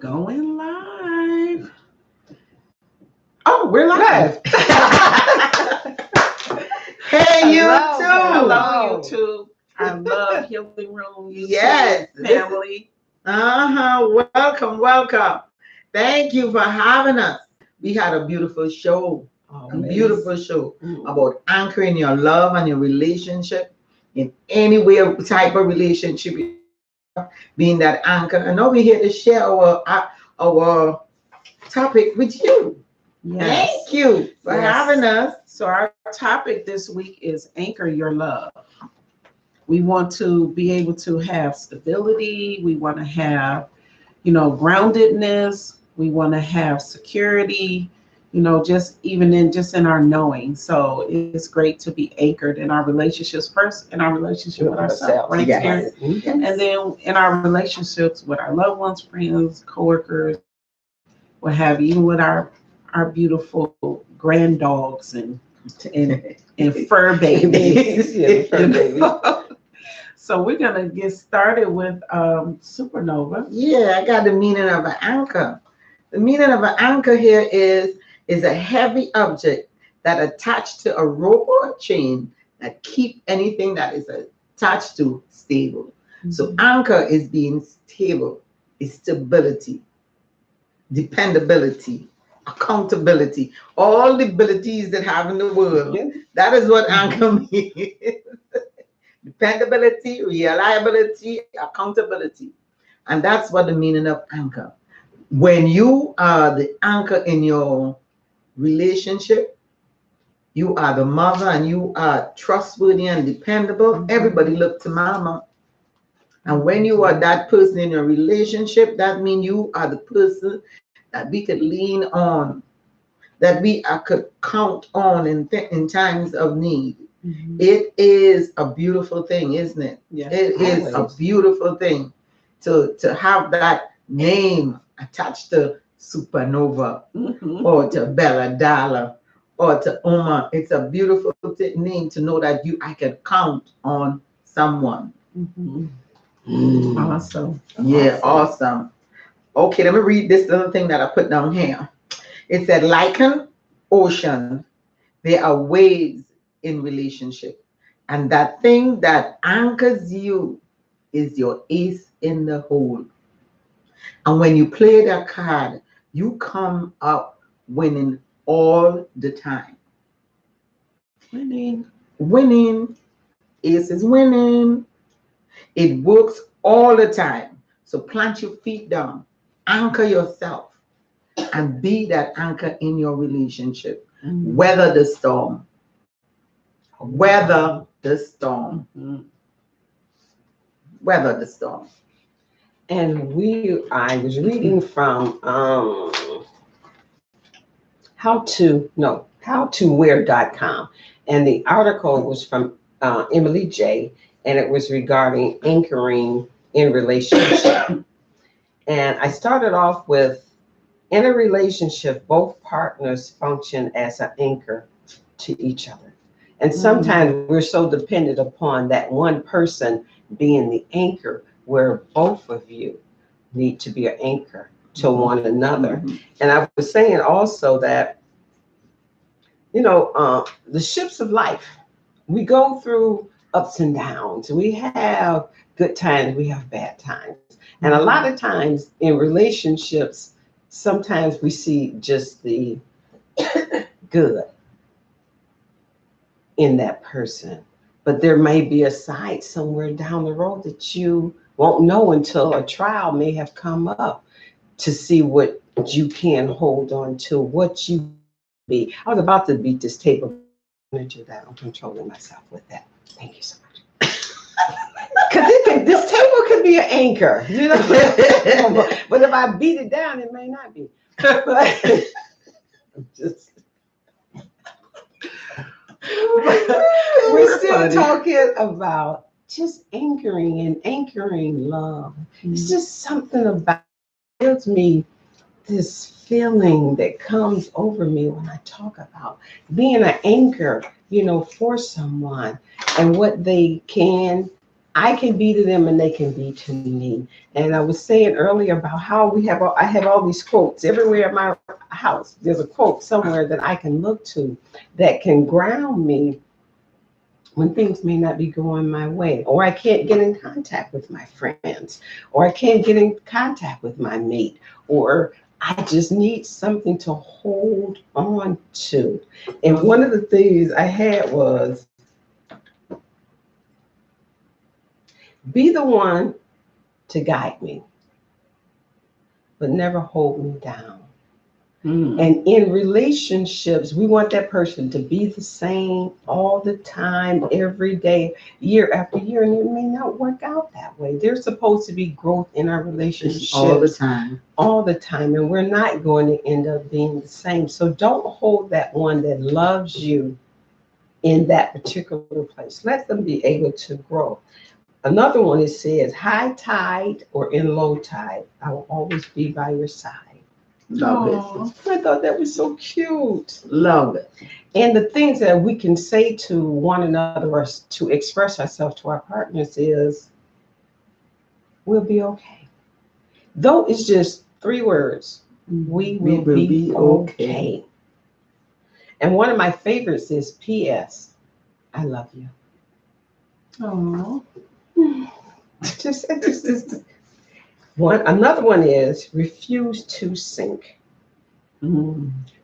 Going live. Oh, we're live. Hey, you Hello, too. hello, YouTube. I love Healing Room YouTube Yes. family. Welcome, welcome. Thank you for having us. We had a beautiful show. A beautiful show about anchoring your love and your relationship in any way, type of relationship you have, being that anchor. And now we're here to share our topic with you. Yes. Thank you for having us. So our topic this week is anchor your love. We want to be able to have stability. We want to have, groundedness. We want to have security, just in our knowing. So it's great to be anchored in our relationships first, in our relationship with ourselves, right? Yes. And then in our relationships with our loved ones, friends, coworkers, what have you, even with our beautiful grand dogs and fur babies. Fur babies. So we're gonna get started with Supernova. Yeah, I got the meaning of an anchor. The meaning of an anchor here is a heavy object that attached to a rope or a chain that keep anything that is attached to stable. Mm-hmm. So anchor is being stable, is stability, dependability, accountability, all the abilities that have in the world. Yeah. That is what anchor means. Dependability, reliability, accountability. And that's what the meaning of anchor. When you are the anchor in your relationship, you are the mother and you are trustworthy and dependable. Mm-hmm. Everybody look to mama. And when you are that person in your relationship, that means you are the person that we could lean on, that we could count on in times of need. Mm-hmm. It is a beautiful thing, isn't it? Yeah, it is a beautiful thing to have that name attached to Supernova, mm-hmm. or to Bella Dalla or to Uma. It's a beautiful name to know that I can count on someone. Mm-hmm. Awesome. Yeah, awesome. Okay, let me read this little thing that I put down here. It said, like an ocean, there are waves in relationship. And that thing that anchors you is your ace in the hole. And when you play that card, you come up winning all the time. Winning. Ace is winning. It works all the time. So plant your feet down, anchor yourself, and be that anchor in your relationship. Mm-hmm. Weather the storm. Weather the storm. Mm-hmm. Weather the storm. And I was reading from howtowear.com, and the article was from Emily J, and it was regarding anchoring in relationship. And I started off with, in a relationship, both partners function as an anchor to each other. And sometimes we're so dependent upon that one person being the anchor, where both of you need to be an anchor to one another. Mm-hmm. And I was saying also that, the ships of life, we go through ups and downs. We have good times, we have bad times. And a lot of times in relationships, sometimes we see just the good in that person. But there may be a side somewhere down the road that you won't know until a trial may have come up to see what you can hold on to, what you be. I was about to beat this table. That I'm controlling myself with that. Thank you so much. Because this table could be an anchor, but if I beat it down, it may not be. We're still talking about just anchoring love. Mm-hmm. It's just something about it gives me this feeling that comes over me when I talk about being an anchor, for someone and what they can I can be to them and they can be to me. And I was saying earlier about how I have all these quotes everywhere in my house. There's a quote somewhere that I can look to that can ground me when things may not be going my way, or I can't get in contact with my friends, or I can't get in contact with my mate, or I just need something to hold on to. And one of the things I had was, be the one to guide me, but never hold me down. And in relationships, we want that person to be the same all the time, every day, year after year, and it may not work out that way. There's supposed to be growth in our relationships all the time. All the time, and we're not going to end up being the same. So don't hold that one that loves you in that particular place. Let them be able to grow. Another one, it says, high tide or in low tide, I will always be by your side. Love it. I thought that was so cute. Love it. And the things that we can say to one another or to express ourselves to our partners is, we'll be okay. Though it's just 3 words, we will be okay. And one of my favorites is P.S. I love you. Oh. Just another one is refuse to sink.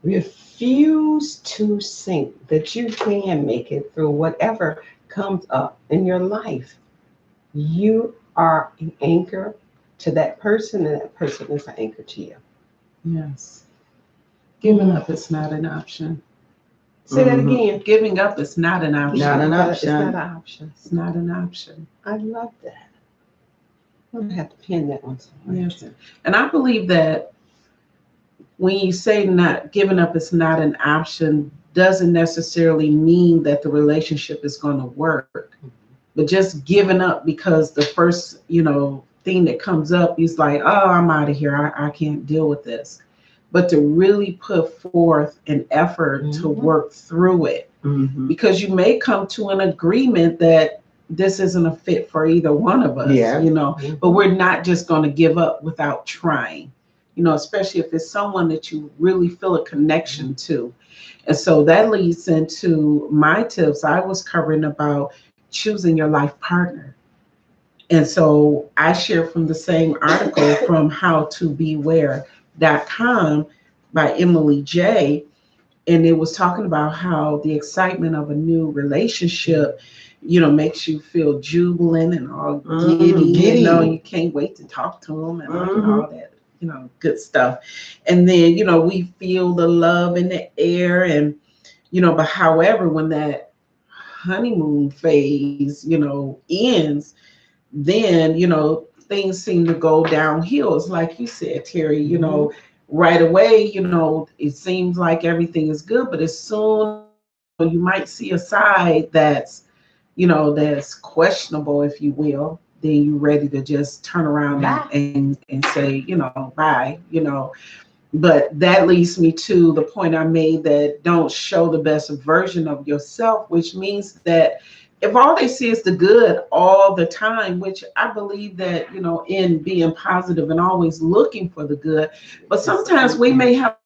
Refuse to sink, that you can make it through whatever comes up in your life. You are an anchor to that person, and that person is an anchor to you. Yes. Giving up is not an option. Say that again. Giving up is not an option. Not an option. It's not an option. It's not an option. I love that. I'm gonna have to pin that one somewhere. Yes. And I believe that when you say not giving up is not an option, doesn't necessarily mean that the relationship is going to work. But just giving up because the first, thing that comes up is like, oh, I'm out of here. I can't deal with this. But to really put forth an effort to work through it, because you may come to an agreement that this isn't a fit for either one of us, but we're not just going to give up without trying, especially if it's someone that you really feel a connection to. And so that leads into my tips. I was covering about choosing your life partner. And so I share from the same article from howtobeware.com by Emily J. And it was talking about how the excitement of a new relationship, makes you feel jubilant and all giddy. You can't wait to talk to them and all that, good stuff. And then, we feel the love in the air and, but however, when that honeymoon phase, ends, then, things seem to go downhill. It's like you said, Terry, right away, it seems like everything is good, but as soon you might see a side that's, that's questionable, if you will, then you're ready to just turn around and say, bye, But that leads me to the point I made that don't show the best version of yourself, which means that if all they see is the good all the time, which I believe that, in being positive and always looking for the good, but sometimes we may have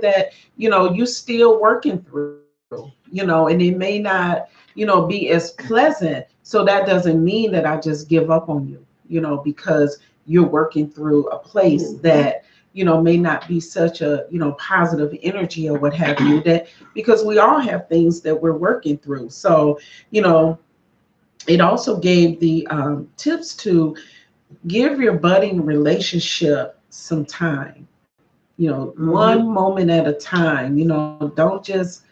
that, you're still working through, and it may not, be as pleasant. So that doesn't mean that I just give up on you, because you're working through a place that, may not be such a, positive energy or what have you, that because we all have things that we're working through. So, it also gave the tips to give your budding relationship some time, one moment at a time, don't just,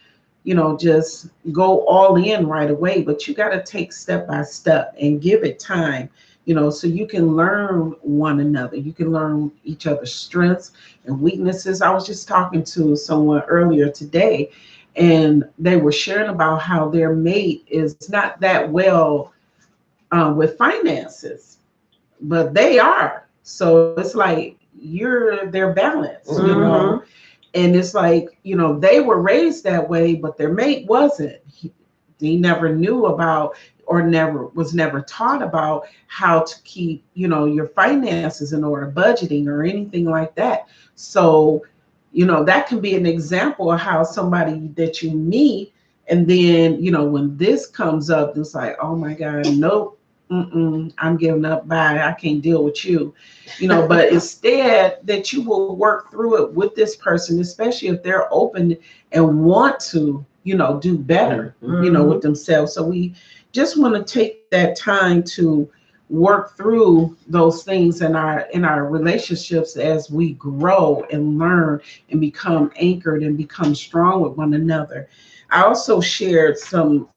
just go all in right away, but you got to take step by step and give it time. So you can learn one another. You can learn each other's strengths and weaknesses. I was just talking to someone earlier today, and they were sharing about how their mate is not that well with finances, but they are. So it's like you're their balance, and it's like, they were raised that way, but their mate wasn't. He never knew about or was never taught about how to keep, your finances in order, budgeting or anything like that. So, that can be an example of how somebody that you meet, and then, when this comes up, it's like, oh my God, nope, I'm giving up. Bye. I can't deal with you, but instead that you will work through it with this person, especially if they're open and want to, do better, with themselves. So we just want to take that time to work through those things in our relationships as we grow and learn and become anchored and become strong with one another. I also shared some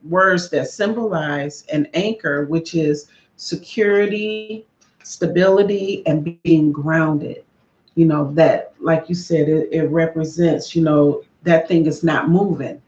words that symbolize an anchor, which is security, stability, and being grounded. That, like you said, it represents, that thing is not moving.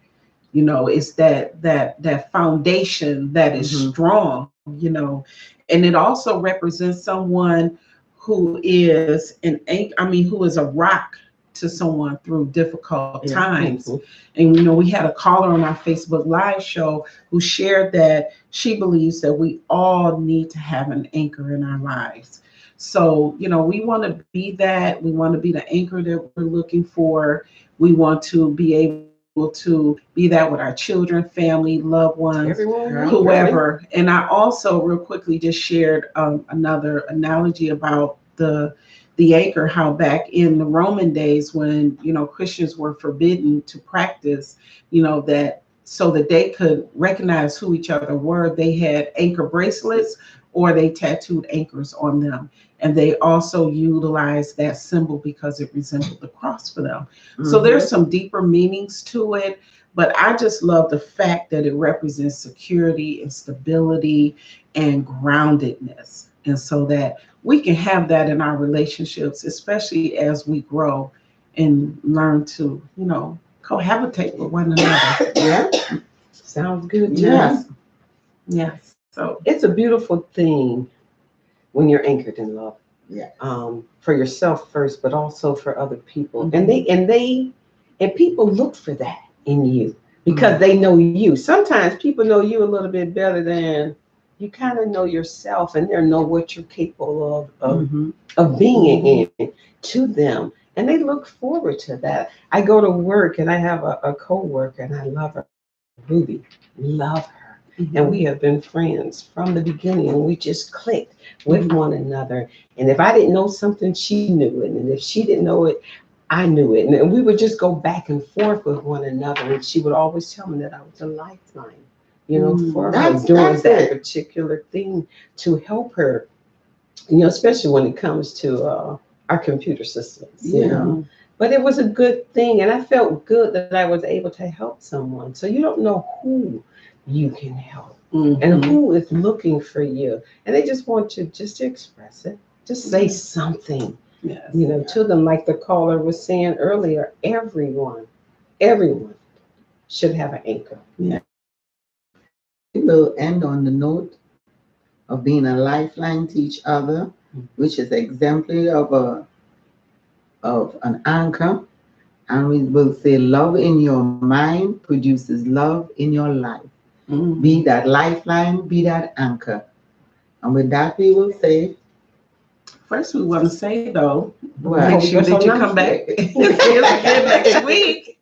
It's that foundation that is strong, and it also represents someone who is who is a rock to someone through difficult times. And we had a caller on our Facebook Live show who shared that she believes that we all need to have an anchor in our lives. So, we want to be that. We want to be the anchor that we're looking for. We want to be able to be that with our children, family, loved ones, everyone, whoever. Right? And I also real quickly just shared another analogy about the anchor, how back in the Roman days when, Christians were forbidden to practice, that so that they could recognize who each other were, they had anchor bracelets or they tattooed anchors on them. And they also utilized that symbol because it resembled the cross for them. So there's some deeper meanings to it, but I just love the fact that it represents security and stability and groundedness. And so that we can have that in our relationships, especially as we grow and learn to, cohabitate with one another. Yeah, sounds good. Yes. Yes. So it's a beautiful thing when you're anchored in love. Yeah. For yourself first, but also for other people. And people look for that in you because they know you. Sometimes people know you a little bit better than you kind of know yourself, and they know what you're capable of being in to them. And they look forward to that. I go to work and I have a co-worker and I love her, Ruby, love her. And we have been friends from the beginning, and we just clicked with one another. And if I didn't know something, she knew it. And if she didn't know it, I knew it. And we would just go back and forth with one another. And she would always tell me that I was a lifeline, for her doing that particular thing to help her, especially when it comes to our computer systems, But it was a good thing. And I felt good that I was able to help someone. So you don't know who you can help and who is looking for you, and they just want you just to express it, just say something, to them. Like the caller was saying earlier, everyone should have an anchor. We will end on the note of being a lifeline to each other, which is exemplary of an anchor, and we will say love in your mind produces love in your life. Be that lifeline, be that anchor. And with that, we will say, first we want to say, though, make sure that you come back again next week.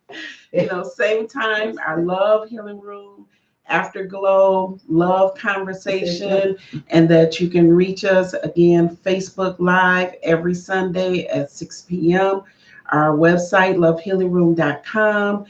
Same time. I love Healing Room, Afterglow, love conversation, and that you can reach us again, Facebook Live every Sunday at 6 p.m. Our website, lovehealingroom.com.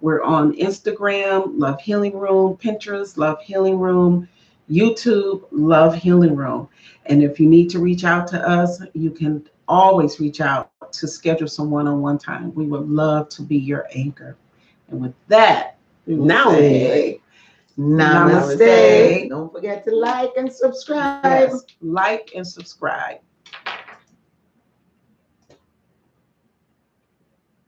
We're on Instagram, Love Healing Room, Pinterest, Love Healing Room, YouTube, Love Healing Room. And if you need to reach out to us, you can always reach out to schedule some one-on-one time. We would love to be your anchor. And with that, now say namaste. Don't forget to like and subscribe. Yes, like and subscribe.